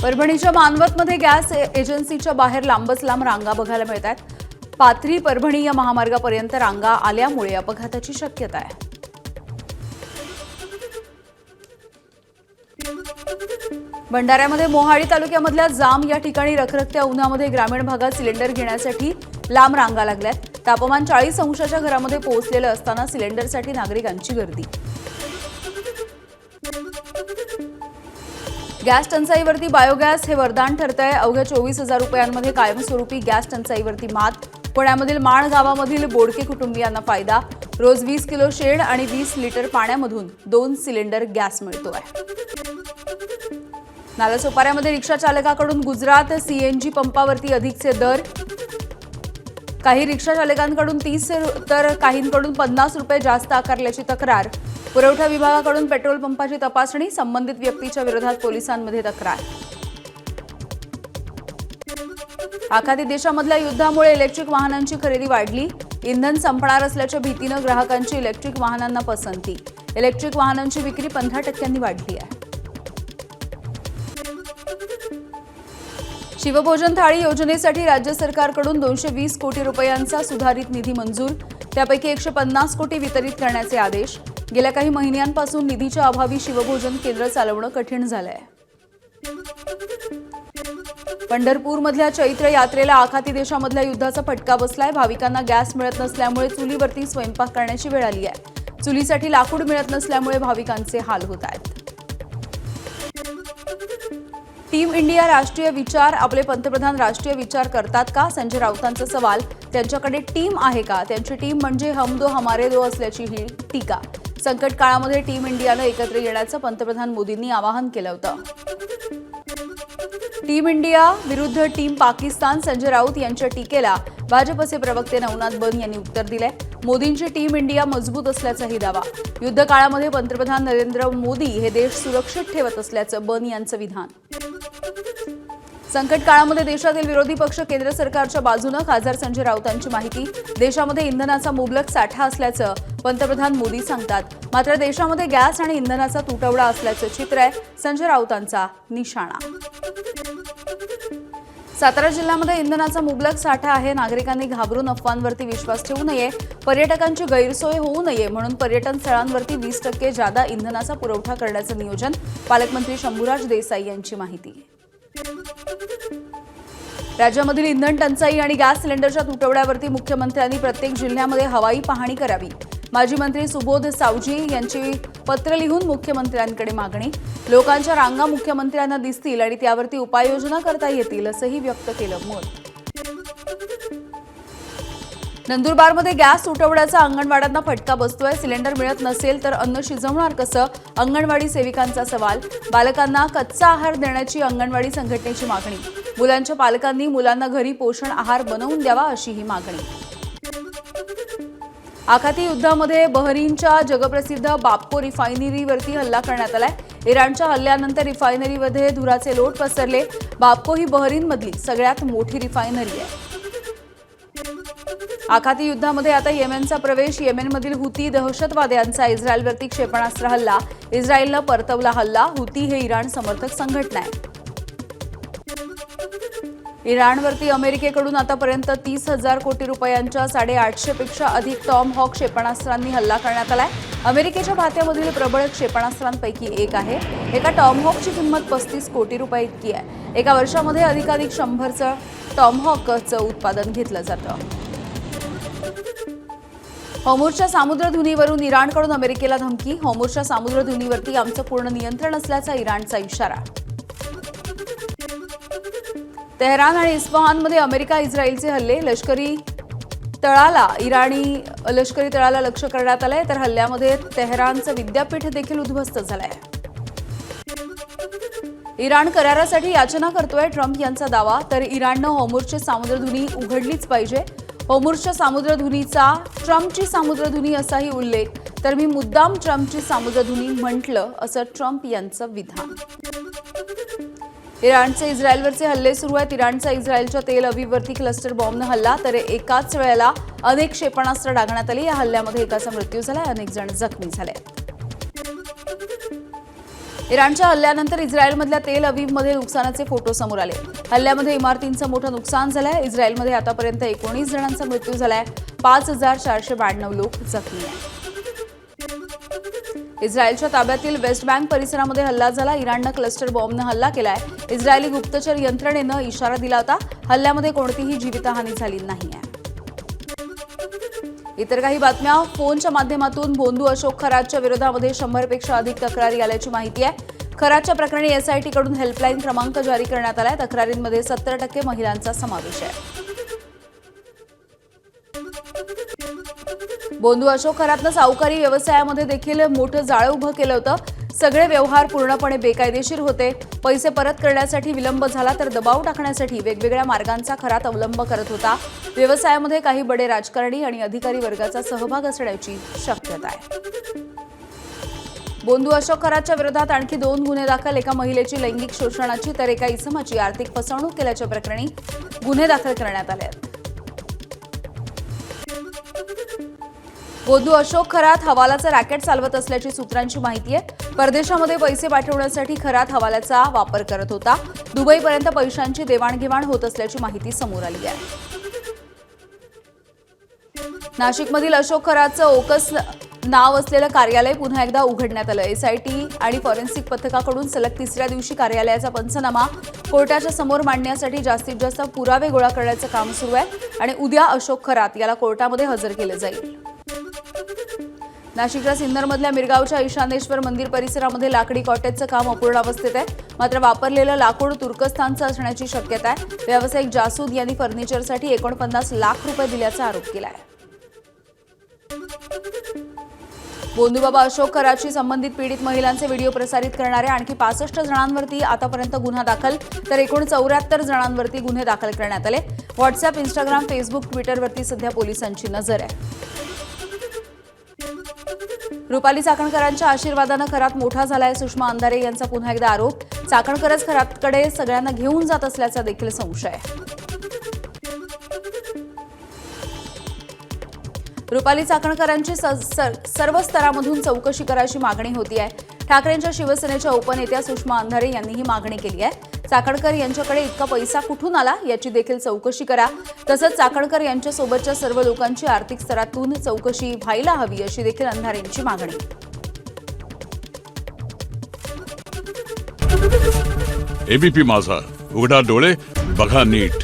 परभणीच्या मानवतमध्ये गॅस एजन्सीच्या बाहेर लांबच लांब रांगा बघायला मिळतात। पाथरी परभणी या महामार्गापर्यंत रांगा आल्यामुळे अपघाताची शक्यता आहे। भंडाऱ्यामध्ये मोहाडी तालुक्यामधल्या जाम या ठिकाणी रखरखत्या उन्हामध्ये ग्रामीण भागात सिलेंडर घेण्यासाठी लांब रांगा लागल्यात। तापमान 40 अंशाच्या घरामध्ये पोहोचलेलं असताना सिलेंडरसाठी नागरिकांची गर्दी। गॅस टंचाईवरती बायोगॅस हे वरदान ठरतंय। अवघ्या 24,000 रुपयांमध्ये कायमस्वरूपी गॅस टंचाईवरती मात। पुण्यामधील माण गावामधील बोडके कुटुंबियांना फायदा। रोज 20 किलो शेण आणि 20 लिटर पाण्यामधून 2 सिलेंडर गॅस मिळतोय। नालासोपाऱ्यामध्ये रिक्षा चालकाकडून गुजरात सीएनजी पंपावरती अधिकचे दर। काही रिक्षा चालकांकडून 30 तर काहींकडून 50 रुपये जास्त आकारल्याची तक्रार। पुरवठा विभागाकडून पेट्रोल पंपाची तपासणी। संबंधित व्यक्तीच्या विरोधात पोलिसांमध्ये तक्रार। आखाती देशामधल्या युद्धामुळे इलेक्ट्रिक वाहनांची खरेदी वाढली। इंधन संपणार असल्याच्या भीतीनं ग्राहकांची इलेक्ट्रिक वाहनांना पसंती। इलेक्ट्रिक वाहनांची विक्री 15% वाढली आहे। शिवभोजन थाळी योजनेसाठी राज्य सरकारकडून 220 कोटी रुपयांचा सुधारित निधी मंजूर। त्यापैकी 150 कोटी वितरित करण्याचे आदेश। गेल्या काही महिन्यांपासून निधीच्या अभावी शिवभोजन केंद्र चालवणं कठीण झालंय। पंढरपूरमधल्या चैत्र यात्रेला आखाती देशामधल्या युद्धाचा फटका बसलाय। भाविकांना गॅस मिळत नसल्यामुळे चुलीवरती स्वयंपाक करण्याची वेळ आली आहे। चुलीसाठी लाकूड मिळत नसल्यामुळे भाविकांचे हाल होत आहेत। टीम इंडिया राष्ट्रीय विचार। आपले पंतप्रधान राष्ट्रीय विचार करतात का? संजय राऊतांचा सवाल। त्यांच्याकडे टीम आहे का? त्यांची टीम म्हणजे हम दो हमारे दो असल्याची ही टीका। संकट काळामध्ये टीम इंडियानं एकत्र येण्याचं पंतप्रधान मोदींनी आवाहन केलं होतं। टीम इंडिया विरुद्ध टीम पाकिस्तान। संजय राऊत यांच्या टीकेला भाजपचे प्रवक्ते नवनाथ बन यांनी उत्तर दिलंय। मोदींची टीम इंडिया मजबूत असल्याचाही दावा। युद्ध काळामध्ये पंतप्रधान नरेंद्र मोदी हे देश सुरक्षित ठेवत असल्याचं बन यांचं विधान। संकट काळामध्ये देशातील विरोधी पक्ष केंद्र सरकारच्या बाजूनं। खासदार संजय राऊतांची माहिती। देशामध्ये इंधनाचा मुबलक साठा असल्याचं पंतप्रधान मोदी सांगतात। मात्र देशामध्ये गॅस आणि इंधनाचा तुटवडा असल्याचं चित्र आहे संजय राऊतांचा निशाणा। सातारा जिल्ह्यामध्ये इंधनाचा मुबलक साठा आहे। नागरिकांनी घाबरून अफवांवरती विश्वास ठेवू नये। पर्यटकांची गैरसोय होऊ नये म्हणून पर्यटन स्थळांवरती 20% जादा इंधनाचा पुरवठा करण्याचं नियोजन। पालकमंत्री शंभूराज देसाई यांची माहिती। राज्यामधील इंधन टंचाई आणि गॅस सिलेंडरच्या तुटवड्यावरती मुख्यमंत्र्यांनी प्रत्येक जिल्ह्यामध्ये हवाई पाहणी करावी। माजी मंत्री सुबोध सावजी यांची पत्र लिहून मुख्यमंत्र्यांकडे मागणी। लोकांच्या रांगा मुख्यमंत्र्यांना दिसतील आणि त्यावरती उपाययोजना करता येतील असंही व्यक्त केलं मत। नंदुरबारमध्ये गॅस तुटवड्याचा अंगणवाड्यांना फटका बसतोय। सिलेंडर मिळत नसेल तर अन्न शिजवणार कसं? अंगणवाडी सेविकांचा सवाल। बालकांना कच्चा आहार देण्याची अंगणवाडी संघटनेची मागणी। मुलांच्या पालकांनी मुलांना घरी पोषण आहार बनवून द्यावा अशी ही मागणी। आखाती युद्धामध्ये बहरीनच्या जगप्रसिद्ध बाप्को रिफायनरीवरती हल्ला करण्यात आलाय। इराणच्या हल्ल्यानंतर रिफायनरीमध्ये धुराचे लोट पसरले। बाप्को ही बहरीनमधली सगळ्यात मोठी रिफायनरी आहे। आखाती युद्धामध्ये आता येमेनचा प्रवेश। येमेनमधील हुती दहशतवाद्यांचा इस्रायलवरती क्षेपणास्त्र हल्ला। इस्रायलनं परतवला हल्ला। हुती हे इराण समर्थक संघटना आहे। इराणवरती अमेरिकेकडून आतापर्यंत 30,000 कोटी रुपयांच्या 850 पेक्षा अधिक टॉम हॉक क्षेपणास्त्रांनी हल्ला करण्यात आलाय। अमेरिकेच्या खात्यामधील प्रबळ क्षेपणास्त्रांपैकी एक आहे। एका टॉम हॉकची किंमत 35 कोटी रुपये इतकी आहे। एका वर्षामध्ये अधिकाधिक 100चं टॉम हॉकचं उत्पादन घेतलं जातं। होर्मुझच्या सामुद्रधुनीवरून इराणकडून अमेरिकेला धमकी। होर्मुझच्या सामुद्रधुनीवरती आमचं पूर्ण नियंत्रण असल्याचा इराणचा इशारा। तेहरान आणि इस्फहानमध्ये अमेरिका इस्रायलचे हल्ले। इराणी लष्करी तळाला लक्ष्य करण्यात आलंय तर हल्ल्यामध्ये तेहरानचं विद्यापीठ देखील उद्ध्वस्त झालंय। इराण करारासाठी याचना करतोय ट्रम्प यांचा दावा। तर इराणनं होर्मुझची सामुद्रधुनी उघडलीच पाहिजे। होर्मुझच्या सामुद्रधुनीचा ट्रम्पची सामुद्रधुनी असाही उल्लेख। तर मी मुद्दाम ट्रम्पची सामुद्रधुनी म्हटलं असं ट्रम्प यांचं विधान। इराणचे इस्रायलवरचे हल्ले सुरू आहेत। इराणचा इस्रायलच्या तेल अवीववरती क्लस्टर बॉम्बनं हल्ला तर एकाच वेळेला अनेक क्षेपणास्त्र डागण्यात आली। या हल्ल्यामध्ये एकाचा मृत्यू झाला, अनेक जण जखमी झाले। इराणच्या हल्ल्यानंतर इस्रायलमधल्या तेल अवीवमध्ये नुकसानाचे फोटो समोर आले. हल्ल्यामध्ये इमारतींचं मोठं नुकसान झालंय. इस्रायलमध्ये आतापर्यंत 19 जणांचा मृत्यू झालाय. 5492 लोक जखमी आहेत. इस्रायलच्या ताब्यातील वेस्ट बँक परिसरामध्ये हल्ला झाला. इराणनं क्लस्टर बॉम्बनं हल्ला केलाय. इस्रायली गुप्तचर यंत्रणेनं इशारा दिला होता. हल्ल्यामध्ये कोणतीही जीवितहानी झाली नाहीये. इतर काही बातम्या. फोनच्या माध्यमातून बोंधू अशोक खरातच्या विरोधामध्ये 100 पेक्षा अधिक तक्रारी आल्याची माहिती आहे. खरातच्या प्रकरणी एसआयटी कडून हेल्पलाईन क्रमांक जारी करण्यात आलाय. तक्रारींमध्ये 70% महिलांचा समावेश आहे. बोंधू अशोक खरातनं सावकारी व्यवसायामध्ये देखील मोठं जाळं उभं केलं होतं. सगळे व्यवहार पूर्णपणे बेकायदेशीर होते. पैसे परत करण्यासाठी विलंब झाला तर दबाव टाकण्यासाठी वेगवेगळ्या मार्गांचा खरात अवलंब करत होता. व्यवसायामध्ये काही बडे राजकारणी आणि अधिकारी वर्गाचा सहभाग असण्याची शक्यता आहे. बोंधू अशोक खरातच्या विरोधात आणखी 2 गुन्हे दाखल. एका महिलेची लैंगिक शोषणाची तर एका इसमाची आर्थिक फसवणूक केल्याच्या प्रकरणी गुन्हे दाखल करण्यात आले आहेत. बोंधू अशोक खरात हवालाचं रॅकेट चालवत असल्याची सूत्रांची माहिती आहे. परदेशामध्ये पैसे पाठवण्यासाठी खरात हवाल्याचा वापर करत होता. दुबईपर्यंत पैशांची देवाणघेवाण होत असल्याची माहिती समोर आली आहे. नाशिकमधील अशोक खरातचं ओकस नाव असलेलं कार्यालय पुन्हा एकदा उघडण्यात आलं. एसआयटी आणि फॉरेन्सिक पथकाकडून सलग 3ऱ्या दिवशी कार्यालयाचा पंचनामा कोर्टाच्या समोर मांडण्यासाठी जास्तीत जास्त पुरावे गोळा करण्याचं काम सुरू आहे आणि उद्या अशोक खरात याला कोर्टामध्ये हजर केलं जाईल. नाशिकच्या सिन्नरमधल्या मिरगावच्या ईशानेश्वर मंदिर परिसरामध्ये लाकडी कॉटेजचं काम अपूर्ण अवस्थेत आहे. मात्र वापरलेलं लाकूड तुर्कस्तानचं असण्याची शक्यता आहे. व्यावसायिक जासूद यांनी फर्निचरसाठी 49 लाख रुपये दिल्याचा आरोप केला आहे. बोंधूबाबा अशोक खरातशी संबंधित पीडित महिलांचे व्हिडिओ प्रसारित करणारे आणखी 65 जणांवरती आतापर्यंत गुन्हा दाखल तर एकूण 74 जणांवरती गुन्हे दाखल करण्यात आले. व्हॉट्सअप, इंस्टाग्राम, फेसबुक, ट्विटरवरती सध्या पोलिसांची नजर आहे. रुपाली चाकणकरांच्या आशीर्वादानं खरात मोठा झालाय. सुषमा अंधारे यांचा पुन्हा एकदा आरोप. चाकणकरच खरातकडे सगळ्यांना घेऊन जात असल्याचा देखील संशय आहे. रुपाली चाकणकरांची सर्व स्तरामधून चौकशी करायची मागणी होती आहे. ठाकरेंच्या शिवसेनेच्या उपनेत्या सुषमा अंधारे यांनी ही मागणी केली आहे. चाकणकर यांच्याकडे इतका पैसा कुठून आला याची देखील चौकशी करा. तसंच चाकणकर यांच्यासोबतच्या सर्व लोकांची आर्थिक स्तरातून चौकशी व्हायला हवी अशी देखील अंधारेंची मागणी. एबीपी माझा, उघडा डोळे बघा नीट.